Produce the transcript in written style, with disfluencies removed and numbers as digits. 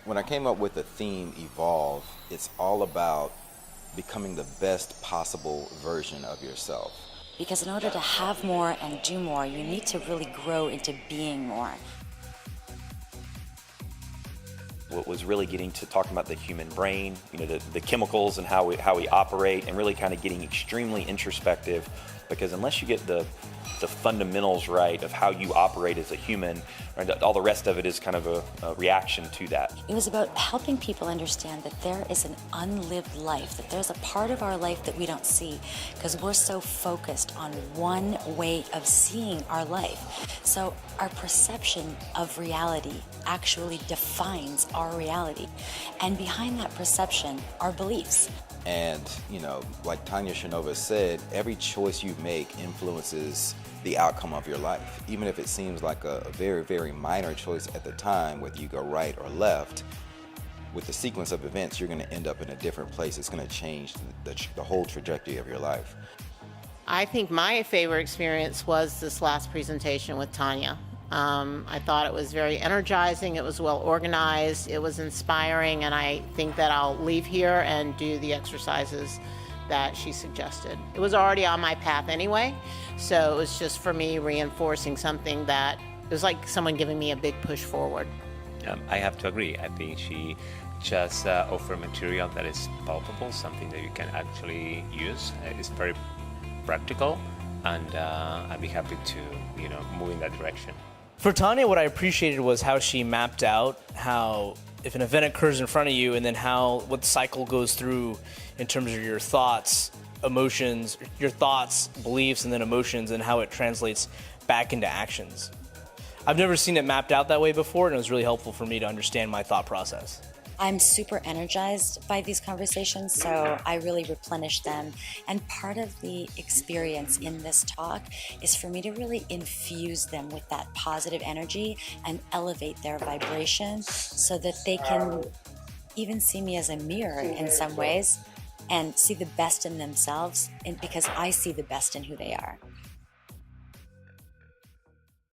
When I came up with the theme Evolve, it's all about becoming the best possible version of yourself. Because in order to have more and do more, you need to really grow into being more. What was really getting to talking about the human brain, the chemicals and how we operate, and really kind of getting extremely introspective, because unless you get the fundamentals right of how you operate as a human, right, all the rest of it is kind of a reaction to that. It was about helping people understand that there is an unlived life, that there's a part of our life that we don't see because we're so focused on one way of seeing our life. So our perception of reality actually defines our reality. And behind that perception are beliefs. And, like Tanya Chernova said, every choice you make influences the outcome of your life. Even if it seems like a very, very minor choice at the time, whether you go right or left, with the sequence of events, you're going to end up in a different place. It's going to change the whole trajectory of your life. I think my favorite experience was this last presentation with Tanya. I thought it was very energizing, it was well organized, it was inspiring, and I think that I'll leave here and do the exercises that she suggested. It was already on my path anyway, so it was just for me reinforcing something that it was like someone giving me a big push forward. I have to agree. I think she just offered material that is palpable, something that you can actually use. It's very practical, and I'd be happy to move in that direction. For Tanya, what I appreciated was how she mapped out how if an event occurs in front of you, and then what the cycle goes through in terms of your thoughts, emotions, your thoughts, beliefs, and then emotions, and how it translates back into actions. I've never seen it mapped out that way before, and it was really helpful for me to understand my thought process. I'm super energized by these conversations, so I really replenish them. And part of the experience in this talk is for me to really infuse them with that positive energy and elevate their vibration so that they can even see me as a mirror in some ways and see the best in themselves, and because I see the best in who they are.